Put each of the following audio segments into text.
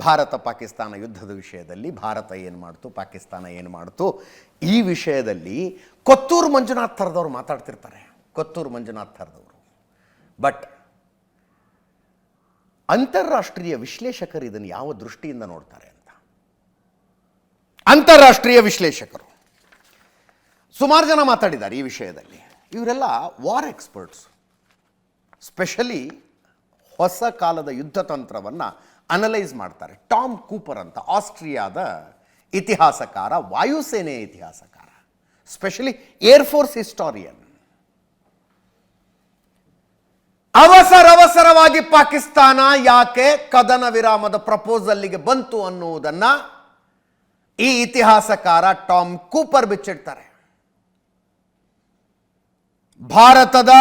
ಭಾರತ ಪಾಕಿಸ್ತಾನ ಯುದ್ಧದ ವಿಷಯದಲ್ಲಿ ಭಾರತ ಏನು ಮಾಡ್ತು, ಪಾಕಿಸ್ತಾನ ಏನು ಮಾಡ್ತು, ಈ ವಿಷಯದಲ್ಲಿ ಕೊತ್ತೂರು ಮಂಜುನಾಥ್ ಥರದವ್ರು ಮಾತಾಡ್ತಿರ್ತಾರೆ. ಕೊತ್ತೂರು ಮಂಜುನಾಥ್ ಥರದವರು. ಬಟ್ ಅಂತಾರಾಷ್ಟ್ರೀಯ ವಿಶ್ಲೇಷಕರು ಇದನ್ನು ಯಾವ ದೃಷ್ಟಿಯಿಂದ ನೋಡ್ತಾರೆ ಅಂತ, ಅಂತಾರಾಷ್ಟ್ರೀಯ ವಿಶ್ಲೇಷಕರು ಸುಮಾರು ಜನ ಮಾತಾಡಿದ್ದಾರೆ ಈ ವಿಷಯದಲ್ಲಿ. ಇವರೆಲ್ಲ ವಾರ್ ಎಕ್ಸ್ಪರ್ಟ್ಸ್, ಸ್ಪೆಷಲಿ ಹೊಸ ಕಾಲದ ಯುದ್ಧ ತಂತ್ರವನ್ನು ಅನಲೈಸ್ ಮಾಡ್ತಾರೆ. ಟಾಮ್ ಕೂಪರ್ ಅಂತ ಆಸ್ಟ್ರಿಯಾದ ಇತಿಹಾಸಕಾರ, ವಾಯುಸೇನೆಯ ಇತಿಹಾಸಕಾರ, ಸ್ಪೆಷಲಿ ಏರ್ಫೋರ್ಸ್ ಹಿಸ್ಟಾರಿಯನ್. ಅವಸರವಾಗಿ ಪಾಕಿಸ್ತಾನ ಯಾಕೆ ಕದನ ವಿರಾಮದ ಪ್ರಪೋಸಲ್ಲಿಗೆ ಬಂತು ಅನ್ನುವುದನ್ನು ಈ ಇತಿಹಾಸಕಾರ ಟಾಮ್ ಕೂಪರ್ ಬಿಚ್ಚಿಡ್ತಾರೆ. ಭಾರತದ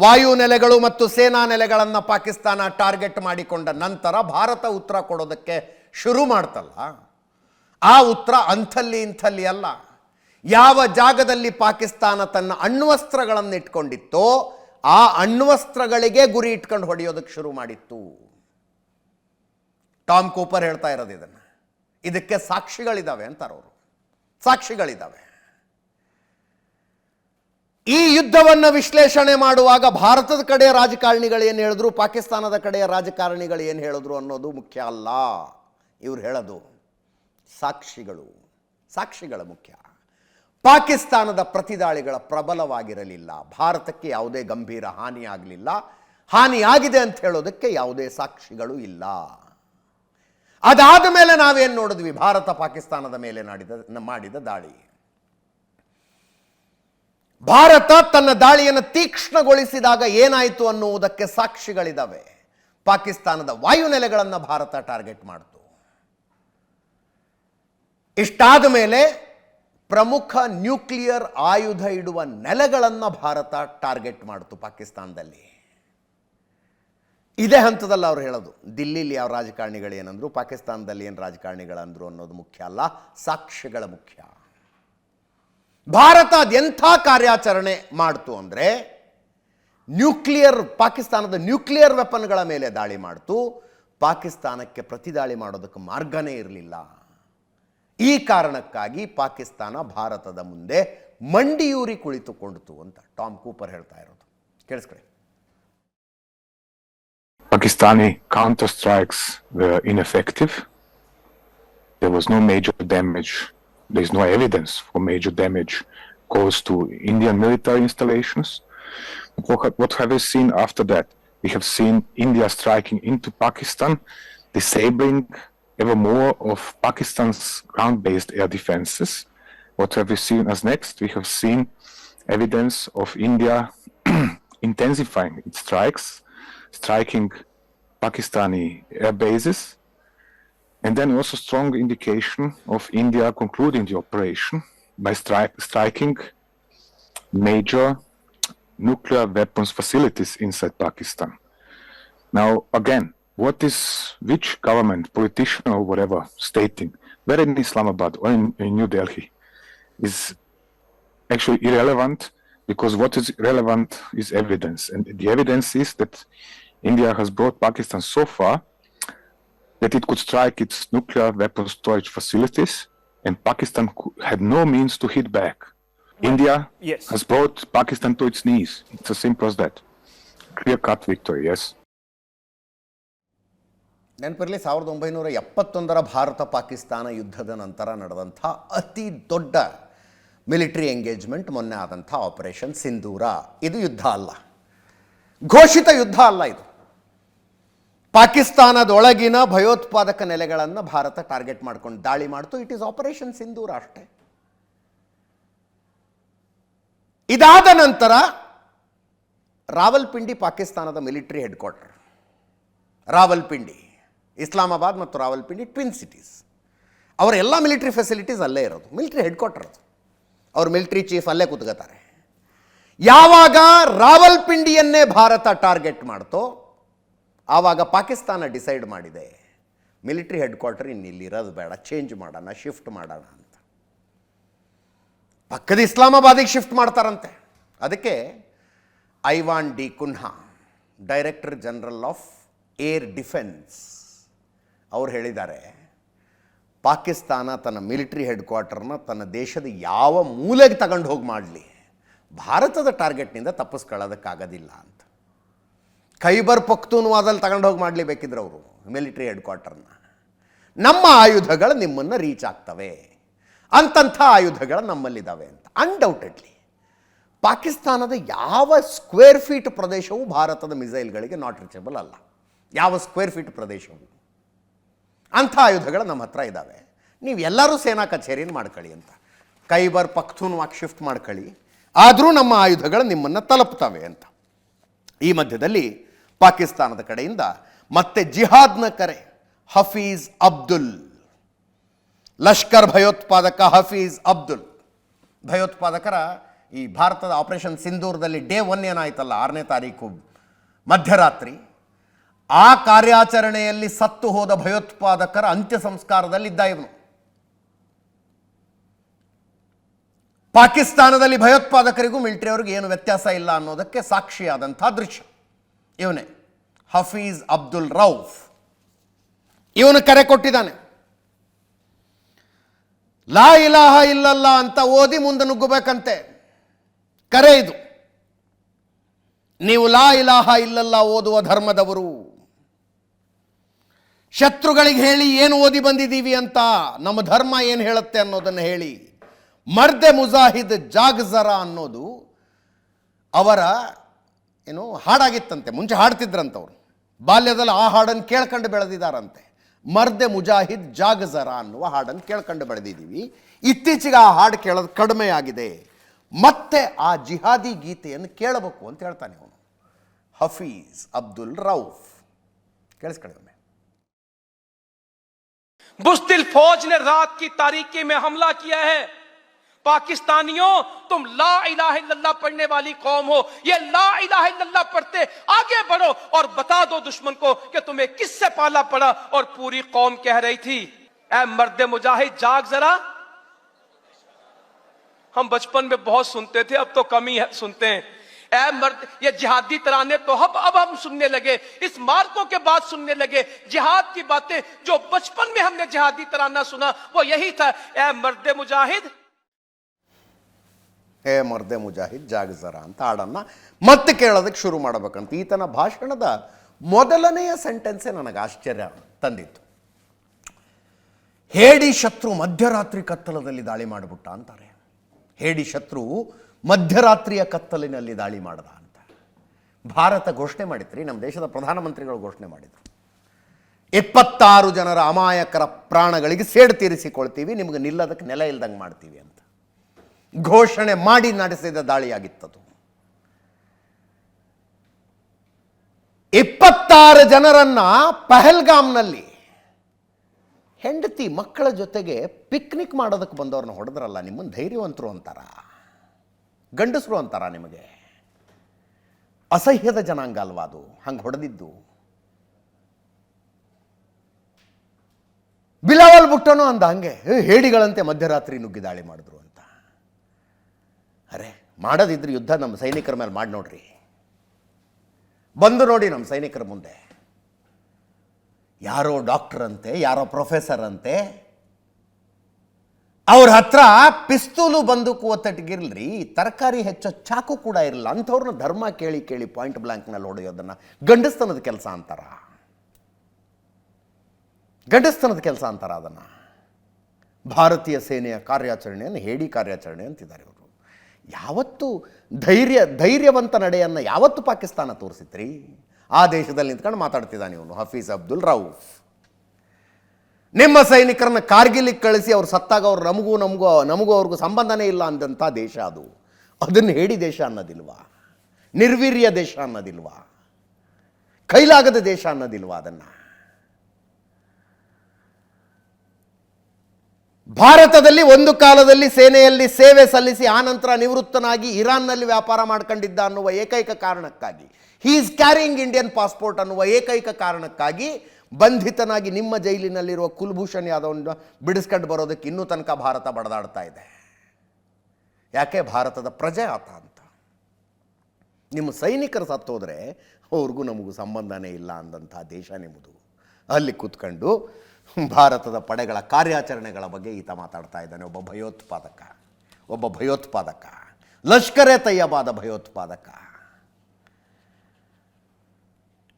ವಾಯು ನೆಲೆಗಳು ಮತ್ತು ಸೇನಾ ನೆಲೆಗಳನ್ನು ಪಾಕಿಸ್ತಾನ ಟಾರ್ಗೆಟ್ ಮಾಡಿಕೊಂಡ ನಂತರ ಭಾರತ ಉತ್ತರ ಕೊಡೋದಕ್ಕೆ ಶುರು ಮಾಡ್ತಲ್ಲ, ಆ ಉತ್ತರ ಅಂಥಲ್ಲಿ ಇಂಥಲ್ಲಿ ಅಲ್ಲ. ಯಾವ ಜಾಗದಲ್ಲಿ ಪಾಕಿಸ್ತಾನ ತನ್ನ ಅಣ್ವಸ್ತ್ರಗಳನ್ನು ಇಟ್ಕೊಂಡಿತ್ತೋ ಆ ಅಣ್ವಸ್ತ್ರಗಳಿಗೆ ಗುರಿ ಇಟ್ಕೊಂಡು ಹೊಡೆಯೋದಕ್ಕೆ ಶುರು ಮಾಡಿತ್ತು. ಟಾಮ್ ಕೂಪರ್ ಹೇಳ್ತಾ ಇರೋದು ಇದನ್ನು. ಇದಕ್ಕೆ ಸಾಕ್ಷಿಗಳಿದ್ದಾವೆ ಅಂತಾರವರು, ಸಾಕ್ಷಿಗಳಿದ್ದಾವೆ. ಈ ಯುದ್ಧವನ್ನು ವಿಶ್ಲೇಷಣೆ ಮಾಡುವಾಗ ಭಾರತದ ಕಡೆಯ ರಾಜಕಾರಣಿಗಳು ಏನು ಹೇಳಿದ್ರು, ಪಾಕಿಸ್ತಾನದ ಕಡೆಯ ರಾಜಕಾರಣಿಗಳು ಏನು ಹೇಳಿದ್ರು ಅನ್ನೋದು ಮುಖ್ಯ ಅಲ್ಲ. ಇವ್ರು ಹೇಳೋದು ಸಾಕ್ಷಿಗಳ ಮುಖ್ಯ. ಪಾಕಿಸ್ತಾನದ ಪ್ರತಿದಾಳಿಗಳ ಪ್ರಬಲವಾಗಿರಲಿಲ್ಲ, ಭಾರತಕ್ಕೆ ಯಾವುದೇ ಗಂಭೀರ ಹಾನಿಯಾಗಲಿಲ್ಲ, ಹಾನಿಯಾಗಿದೆ ಅಂತ ಹೇಳೋದಕ್ಕೆ ಯಾವುದೇ ಸಾಕ್ಷಿಗಳು ಇಲ್ಲ. ಅದಾದ ಮೇಲೆ ನಾವೇನು ನೋಡಿದ್ವಿ, ಭಾರತ ಪಾಕಿಸ್ತಾನದ ಮೇಲೆ ಮಾಡಿದ ದಾಳಿ. ಭಾರತ ತನ್ನ ದಾಳಿಯನ್ನು ತೀಕ್ಷ್ಣಗೊಳಿಸಿದಾಗ ಏನಾಯಿತು ಅನ್ನುವುದಕ್ಕೆ ಸಾಕ್ಷಿಗಳಿದ್ದಾವೆ. ಪಾಕಿಸ್ತಾನದ ವಾಯುನೆಲೆಗಳನ್ನು ಭಾರತ ಟಾರ್ಗೆಟ್ ಮಾಡಿತು. ಇಷ್ಟಾದ ಮೇಲೆ ಪ್ರಮುಖ ನ್ಯೂಕ್ಲಿಯರ್ ಆಯುಧ ಇಡುವ ನೆಲೆಗಳನ್ನು ಭಾರತ ಟಾರ್ಗೆಟ್ ಮಾಡಿತು ಪಾಕಿಸ್ತಾನದಲ್ಲಿ. ಇದೇ ಹಂತದಲ್ಲಿ ಅವ್ರು ಹೇಳೋದು, ದಿಲ್ಲಿಲಿ ಯಾವ ರಾಜಕಾರಣಿಗಳು ಏನಂದ್ರು, ಪಾಕಿಸ್ತಾನದಲ್ಲಿ ಏನು ರಾಜಕಾರಣಿಗಳಂದ್ರು ಅನ್ನೋದು ಮುಖ್ಯ ಅಲ್ಲ, ಸಾಕ್ಷ್ಯಗಳ ಮುಖ್ಯ. ಭಾರತ ಅದೆಂಥ ಕಾರ್ಯಾಚರಣೆ ಮಾಡ್ತು ಅಂದರೆ ಪಾಕಿಸ್ತಾನದ ನ್ಯೂಕ್ಲಿಯರ್ ವೆಪನ್ಗಳ ಮೇಲೆ ದಾಳಿ ಮಾಡ್ತು. ಪಾಕಿಸ್ತಾನಕ್ಕೆ ಪ್ರತಿದಾಳಿ ಮಾಡೋದಕ್ಕೆ ಮಾರ್ಗನೇ ಇರಲಿಲ್ಲ. ಈ ಕಾರಣಕ್ಕಾಗಿ ಪಾಕಿಸ್ತಾನ ಭಾರತದ ಮುಂದೆ ಮಂಡಿಯೂರಿ ಕುಳಿತುಕೊಂಡಿತು ಅಂತ ಟಾಮ್ ಕೂಪರ್ ಹೇಳ್ತಾ ಇರೋದು. ಕೇಳಿಸ್ಕೊಳ್ಳಿ. Pakistani counter strikes were ineffective. There was no major damage. There is no evidence for major damage caused to Indian military installations. What have we seen after that? We have seen India striking into Pakistan, disabling ever more of Pakistan's ground-based air defenses. What have we seen as next? We have seen evidence of India intensifying its strikes, striking Pakistani air bases, and then also strong indication of India concluding the operation by striking major nuclear weapons facilities inside Pakistan. Now, again, which government, politician or whatever, stating, whether in Islamabad or in New Delhi, is actually irrelevant, because what is relevant is evidence. And the evidence is that India has brought Pakistan so far that it could strike its nuclear weapon storage facilities, and Pakistan had no means to hit back. India has brought Pakistan to its knees. It's as simple as that. Clear-cut victory, yes. ನೆನಪಿರಲಿ, 1971 ಭಾರತ ಪಾಕಿಸ್ತಾನ ಯುದ್ಧದ ನಂತರ ನಡೆದಂಥ ಅತಿ ದೊಡ್ಡ military engagement ಮೊನ್ನೆ ಆದಂಥ operation ಸಿಂಧೂರ. ಇದು ಯುದ್ಧ ಅಲ್ಲ, ಘೋಷಿತ ಯುದ್ಧ ಅಲ್ಲ. ಇದು ಪಾಕಿಸ್ತಾನದೊಳಗಿನ ಭಯೋತ್ಪಾದಕ ನೆಲೆಗಳನ್ನು ಭಾರತ ಟಾರ್ಗೆಟ್ ಮಾಡ್ಕೊಂಡು ದಾಳಿ ಮಾಡ್ತು. ಇಟ್ ಈಸ್ ಆಪರೇಷನ್ ಸಿಂಧೂರ ಅಷ್ಟೇ. ಇದಾದ ನಂತರ ರಾವಲ್ಪಿಂಡಿ ಪಾಕಿಸ್ತಾನದ military head quarter. Rawalpindi, Islamabad ಮತ್ತು ರಾವಲ್ಪಿಂಡಿ ಟ್ವಿನ್ ಸಿಟೀಸ್. ಅವರ ಎಲ್ಲ ಮಿಲಿಟರಿ ಫೆಸಿಲಿಟೀಸ್ ಅಲ್ಲೇ ಇರೋದು, ಮಿಲಿಟರಿ ಹೆಡ್ ಕ್ವಾರ್ಟರ್ ಅದು. ಅವ್ರ ಮಿಲಿಟರಿ ಚೀಫ್ ಅಲ್ಲೇ ಕೂತ್ಕೋತಾರೆ. ಯಾವಾಗ ರಾವಲ್ಪಿಂಡಿಯನ್ನೇ ಭಾರತ ಟಾರ್ಗೆಟ್ ಮಾಡ್ತೋ ಆವಾಗ ಪಾಕಿಸ್ತಾನ ಡಿಸೈಡ್ ಮಾಡಿದೆ, ಮಿಲಿಟರಿ ಹೆಡ್ ಕ್ವಾರ್ಟರ್ ಇನ್ನಿಲ್ಲಿ ಇರೋದು ಬೇಡ, ಚೇಂಜ್ ಮಾಡೋಣ, ಶಿಫ್ಟ್ ಮಾಡೋಣ ಅಂತ. ಪಕ್ಕದ ಇಸ್ಲಾಮಾಬಾದಿಗೆ ಶಿಫ್ಟ್ ಮಾಡ್ತಾರಂತೆ. ಅದಕ್ಕೆ Ivan D'Cunha, director general of air defence, ಅವ್ರು ಹೇಳಿದ್ದಾರೆ, ಪಾಕಿಸ್ತಾನ ತನ್ನ ಮಿಲಿಟರಿ ಹೆಡ್ ಕ್ವಾರ್ಟರ್ನ ತನ್ನ ದೇಶದ ಯಾವ ಮೂಲೆಗೆ ತಗೊಂಡು ಹೋಗಿ ಮಾಡಲಿ, ಭಾರತದ ಟಾರ್ಗೆಟ್ನಿಂದ ತಪ್ಪಿಸ್ಕೊಳ್ಳೋದಕ್ಕಾಗೋದಿಲ್ಲ ಅಂತ. ಖೈಬರ್ ಪಖ್ತೂನ್ವಾದಲ್ಲಿ ತಗೊಂಡು ಹೋಗಿ ಮಾಡಲಿ ಬೇಕಿದ್ರೆ ಅವರು ಮಿಲಿಟರಿ ಹೆಡ್ ಕ್ವಾರ್ಟರ್ನ. ನಮ್ಮ ಆಯುಧಗಳು ನಿಮ್ಮನ್ನು ರೀಚ್ ಆಗ್ತವೆ, ಅಂತಂಥ ಆಯುಧಗಳು ನಮ್ಮಲ್ಲಿದ್ದಾವೆ ಅಂತ. ಅನ್ಡೌಟೆಡ್ಲಿ ಪಾಕಿಸ್ತಾನದ ಯಾವ ಸ್ಕ್ವೇರ್ ಫೀಟ್ ಪ್ರದೇಶವೂ ಭಾರತದ ಮಿಸೈಲ್ಗಳಿಗೆ ನಾಟ್ ರೀಚಬಲ್ ಅಲ್ಲ. ಯಾವ ಸ್ಕ್ವೇರ್ ಫೀಟ್ ಪ್ರದೇಶವು ಅಂಥ ಆಯುಧಗಳು ನಮ್ಮ ಹತ್ರ ಇದ್ದಾವೆ. ನೀವು ಎಲ್ಲರೂ ಸೇನಾ ಕಚೇರಿನ ಮಾಡ್ಕೊಳ್ಳಿ ಅಂತ, ಖೈಬರ್ ಪಖ್ತೂನ್ವಾಗೆ ಶಿಫ್ಟ್ ಮಾಡ್ಕೊಳ್ಳಿ, ಆದರೂ ನಮ್ಮ ಆಯುಧಗಳು ನಿಮ್ಮನ್ನು ತಲುಪ್ತವೆ ಅಂತ. ಈ ಮಧ್ಯದಲ್ಲಿ ಪಾಕಿಸ್ತಾನದ ಕಡೆಯಿಂದ ಮತ್ತೆ ಜಿಹಾದ್ನ ಕರೆ. ಹಫೀಜ್ ಅಬ್ದುಲ್, ಲಷ್ಕರ್ ಭಯೋತ್ಪಾದಕ ಹಫೀಜ್ ಅಬ್ದುಲ್, ಭಯೋತ್ಪಾದಕರ ಈ ಭಾರತದ ಆಪರೇಷನ್ ಸಿಂಧೂರದಲ್ಲಿ ಡೇ 1 ಏನಾಯ್ತಲ್ಲ 6ನೇ ತಾರೀಕು ಮಧ್ಯರಾತ್ರಿ, ಆ ಕಾರ್ಯಾಚರಣೆಯಲ್ಲಿ ಸತ್ತು ಹೋದ ಭಯೋತ್ಪಾದಕರ ಅಂತ್ಯ ಸಂಸ್ಕಾರದಲ್ಲಿದ್ದ ಇವನು. ಪಾಕಿಸ್ತಾನದಲ್ಲಿ ಭಯೋತ್ಪಾದಕರಿಗೂ ಮಿಲಿಟರಿಯವ್ರಿಗೆ ಏನು ವ್ಯತ್ಯಾಸ ಇಲ್ಲ ಅನ್ನೋದಕ್ಕೆ ಸಾಕ್ಷಿಯಾದಂಥ ದೃಶ್ಯ ಇವನೇ ಹಫೀಜ್ ಅಬ್ದುಲ್ ರೌಫ್. ಇವನು ಕರೆ ಕೊಟ್ಟಿದ್ದಾನೆ, ಲಾ ಇಲಾಹ ಇಲ್ಲಲ್ಲ ಅಂತ ಓದಿ ಮುಂದೆ ನುಗ್ಗಬೇಕಂತೆ. ಕರೆ ಇದು. ನೀವು ಲಾ ಇಲಾಹ ಇಲ್ಲಲ್ಲ ಓದುವ ಧರ್ಮದವರು, ಶತ್ರುಗಳಿಗೆ ಹೇಳಿ ಏನು ಓದಿ ಬಂದಿದ್ದೀವಿ ಅಂತ, ನಮ್ಮ ಧರ್ಮ ಏನು ಹೇಳುತ್ತೆ ಅನ್ನೋದನ್ನು ಹೇಳಿ. ಮರ್ದೆ ಮುಜಾಹಿದ್ ಜಾಗ್ಜರ ಅನ್ನೋದು ಅವರ ಏನು ಹಾಡಾಗಿತ್ತಂತೆ, ಮುಂಚೆ ಹಾಡ್ತಿದ್ರಂತವ್ರು, ಬಾಲ್ಯದಲ್ಲಿ ಆ ಹಾಡನ್ನು ಕೇಳ್ಕೊಂಡು ಬೆಳೆದಿದ್ದಾರಂತೆ. ಮರ್ದೆ ಮುಜಾಹಿದ್ ಜಾಗ್ಜರ ಅನ್ನುವ ಹಾಡನ್ನು ಕೇಳ್ಕೊಂಡು ಬೆಳೆದಿದ್ದೀವಿ. ಇತ್ತೀಚೆಗೆ ಆ ಹಾಡು ಕೇಳೋದು ಕಡಿಮೆ ಆಗಿದೆ, ಮತ್ತೆ ಆ ಜಿಹಾದಿ ಗೀತೆಯನ್ನು ಕೇಳಬೇಕು ಅಂತ ಹೇಳ್ತಾನೆ ಅವನು ಹಫೀಜ್ ಅಬ್ದುಲ್ ರೌಫ್. ಕೇಳಿಸ್ಕೊಳ್ಳಿ ಒಮ್ಮೆ. बुस्तिल फौज ने रात की तारीकी में हमला किया है। पाकिस्तानियों, तुम ला इलाहा इल्लल्लाह पढ़ने वाली कौम हो, ये ला इलाहा इल्लल्लाह पढ़ते आगे बढ़ो और बता दो दुश्मन को कि तुम्हें किससे पाला पड़ा। और पूरी कौम कह रही थी, ऐ मर्दे मुजाहिद जाग जरा। हम बचपन में बहुत सुनते थे, अब तो कम ही सुनते हैं। ऐ मर्द, ये जिहादी तराने तो अब हम सुनने लगे, इस मार्कों के बाद सुनने लगे। जिहाद की बातें जो बचपन में हमने जिहादी तराना सुना वो यही था, ऐ मर्दे मुजाहिद, ಏ ಮರ್ದೆ ಮುಜಾಹಿದ್ ಜಾಗ್ಜರ ಅಂತ ಹಾಡನ್ನು ಮತ್ತೆ ಕೇಳೋದಕ್ಕೆ ಶುರು ಮಾಡಬೇಕಂತ. ಈತನ ಭಾಷಣದ ಮೊದಲನೆಯ ಸೆಂಟೆನ್ಸೇ ನನಗೆ ಆಶ್ಚರ್ಯ ತಂದಿತ್ತು. ಹೇಡಿ ಶತ್ರು ಮಧ್ಯರಾತ್ರಿ ಕತ್ತಲದಲ್ಲಿ ದಾಳಿ ಮಾಡಿಬಿಟ್ಟ ಅಂತಾರೆ. ಹೇಡಿ ಶತ್ರು ಮಧ್ಯರಾತ್ರಿಯ ಕತ್ತಲಿನಲ್ಲಿ ದಾಳಿ ಮಾಡದ ಅಂತ ಭಾರತ ಘೋಷಣೆ ಮಾಡಿದ್ರಿ. ನಮ್ಮ ದೇಶದ ಪ್ರಧಾನಮಂತ್ರಿಗಳು ಘೋಷಣೆ ಮಾಡಿದರು, 26 ಜನರ ಅಮಾಯಕರ ಪ್ರಾಣಗಳಿಗೆ ಸೇಡು ತೀರಿಸಿಕೊಳ್ತೀವಿ, ನಿಮಗೆ ನಿಲ್ಲದಕ್ಕೆ ನೆಲ ಇಲ್ದಂಗೆ ಮಾಡ್ತೀವಿ ಅಂತ ಘೋಷಣೆ ಮಾಡಿ ನಡೆಸಿದ ದಾಳಿಯಾಗಿತ್ತದು. 26 ಜನರನ್ನ ಪಹಲ್ಗಾಮ್ನಲ್ಲಿ ಹೆಂಡತಿ ಮಕ್ಕಳ ಜೊತೆಗೆ ಪಿಕ್ನಿಕ್ ಮಾಡೋದಕ್ಕೆ ಬಂದವ್ರನ್ನ ಹೊಡೆದ್ರಲ್ಲ, ನಿಮ್ಮನ್ನು ಧೈರ್ಯವಂತರು ಅಂತಾರ, ಗಂಡಸರು ಅಂತಾರ? ನಿಮಗೆ ಅಸಹ್ಯದ ಜನಾಂಗ ಅಲ್ವಾ ಅದು ಹಂಗೆ ಹೊಡೆದಿದ್ದು? ಬಿಲಾವಲ್ ಭುಟ್ಟನೋ ಅಂದ ಹಂಗೆ, ಹೇಡಿಗಳಂತೆ ಮಧ್ಯರಾತ್ರಿ ನುಗ್ಗಿ ದಾಳಿ ಮಾಡಿದ್ರು ಅಂತ. ಅರೆ, ಮಾಡೋದಿದ್ರೆ ಯುದ್ಧ ನಮ್ಮ ಸೈನಿಕರ ಮೇಲೆ ಮಾಡಿ ನೋಡ್ರಿ, ಬಂದು ನೋಡಿ ನಮ್ಮ ಸೈನಿಕರ ಮುಂದೆ. ಯಾರೋ ಡಾಕ್ಟರ್ ಅಂತೆ, ಯಾರೋ ಪ್ರೊಫೆಸರ್ ಅಂತೆ, ಅವ್ರ ಹತ್ರ ಪಿಸ್ತೂಲು ಬಂದೂಕು ಒತ್ತಟ್ಟಿಗಿರ್ಲ್ರಿ, ತರಕಾರಿ ಹೆಚ್ಚೋ ಚಾಕು ಕೂಡ ಇರಲ್ಲ. ಅಂಥವ್ರನ್ನ ಧರ್ಮ ಕೇಳಿ ಕೇಳಿ ಪಾಯಿಂಟ್ ಬ್ಲಾಂಕ್ನಲ್ಲಿ ಹೊಡೆಯೋದನ್ನು ಗಂಡಸ್ತನದ ಕೆಲಸ ಅಂತಾರ, ಗಂಡಸ್ತನದ ಕೆಲಸ ಅಂತಾರ ಅದನ್ನು. ಭಾರತೀಯ ಸೇನೆಯ ಕಾರ್ಯಾಚರಣೆಯನ್ನು ಹೇಡಿ ಕಾರ್ಯಾಚರಣೆ ಅಂತಿದ್ದಾರೆ ಇವರು. ಯಾವತ್ತು ಧೈರ್ಯವಂತ ನಡೆಯನ್ನು ಯಾವತ್ತು ಪಾಕಿಸ್ತಾನ ತೋರಿಸಿತ್ರಿ? ಆ ದೇಶದಲ್ಲಿ ನಿಂತ್ಕೊಂಡು ಮಾತಾಡ್ತಿದ್ದಾನೆ ಇವನು ಹಫೀಜ್ ಅಬ್ದುಲ್ ರೌಫ್. ನಿಮ್ಮ ಸೈನಿಕರನ್ನ ಕಾರ್ಗಿಲಿಗೆ ಕಳಿಸಿ ಅವ್ರು ಸತ್ತಾಗ ಅವ್ರು ನಮಗೂ ಅವ್ರಿಗೂ ಸಂಬಂಧನೇ ಇಲ್ಲ ಅಂದಂಥ ದೇಶ ಅದು. ಅದನ್ನು ಹೇಡಿ ದೇಶ ಅನ್ನೋದಿಲ್ವಾ? ನಿರ್ವೀರ್ಯ ದೇಶ ಅನ್ನೋದಿಲ್ವಾ? ಕೈಲಾಗದ ದೇಶ ಅನ್ನೋದಿಲ್ವಾ? ಅದನ್ನು ಭಾರತದಲ್ಲಿ ಒಂದು ಕಾಲದಲ್ಲಿ ಸೇನೆಯಲ್ಲಿ ಸೇವೆ ಸಲ್ಲಿಸಿ ಆನಂತರ ನಿವೃತ್ತನಾಗಿ ಇರಾನ್ನಲ್ಲಿ ವ್ಯಾಪಾರ ಮಾಡ್ಕೊಂಡಿದ್ದ ಅನ್ನುವ ಏಕೈಕ ಕಾರಣಕ್ಕಾಗಿ, he is carrying Indian passport ಅನ್ನುವ ಏಕೈಕ ಕಾರಣಕ್ಕಾಗಿ ಬಂಧಿತನಾಗಿ ನಿಮ್ಮ ಜೈಲಿನಲ್ಲಿರುವ ಕುಲ್ಭೂಷಣ್ ಯಾದವ್ನ ಬಿಡಿಸ್ಕೊಂಡು ಬರೋದಕ್ಕೆ ಇನ್ನೂ ತನಕ ಭಾರತ ಬಡದಾಡ್ತಾ ಇದೆ. ಯಾಕೆ? ಭಾರತದ ಪ್ರಜೆ ಆತ ಅಂತ. ನಿಮ್ಮ ಸೈನಿಕರು ಸತ್ತೋದ್ರೆ ಅವ್ರಿಗೂ ನಮಗೂ ಸಂಬಂಧನೇ ಇಲ್ಲ ಅಂದಂಥ ದೇಶ ನಿಮ್ಮದು. ಅಲ್ಲಿ ಕೂತ್ಕೊಂಡು ಭಾರತದ ಪಡೆಗಳ ಕಾರ್ಯಾಚರಣೆಗಳ ಬಗ್ಗೆ ಈತ ಮಾತಾಡ್ತಾ ಇದ್ದಾನೆ. ಒಬ್ಬ ಭಯೋತ್ಪಾದಕ, ಲಷ್ಕರ್ ಎ ತಯ್ಯಬಾದ ಭಯೋತ್ಪಾದಕ.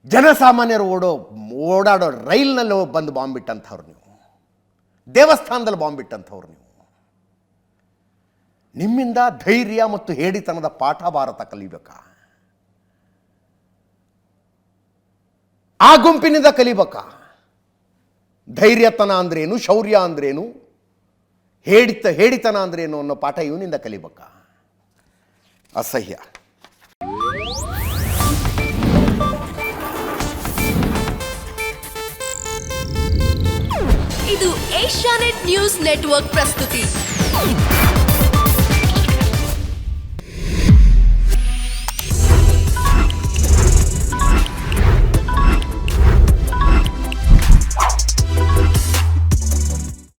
ಜನಸಾಮಾನ್ಯರು ಓಡಾಡೋ ರೈಲ್ನಲ್ಲಿ ಬಂದು ಬಾಂಬ್ ಬಿಟ್ಟಂಥವ್ರು ನೀವು, ದೇವಸ್ಥಾನದಲ್ಲಿ ಬಾಂಬ್ ಬಿಟ್ಟಂಥವ್ರು ನೀವು. ನಿಮ್ಮಿಂದ ಧೈರ್ಯ ಮತ್ತು ಹೇಡಿತನದ ಪಾಠ ಭಾರತ ಕಲಿಬೇಕಾ? ಆ ಗುಂಪಿನಿಂದ ಕಲಿಬೇಕಾ? ಧೈರ್ಯತನ ಅಂದ್ರೇನು, ಶೌರ್ಯ ಅಂದ್ರೇನು, ಹೇಡಿತನ ಅಂದ್ರೇನು ಅನ್ನೋ ಪಾಠ ಇವನಿಂದ ಕಲಿಬೇಕಾ? ಅಸಹ್ಯ. ಇದು ಏಷ್ಯಾನೆಟ್ ನ್ಯೂಸ್ ನೆಟ್ವರ್ಕ್ ಪ್ರಸ್ತುತಿ.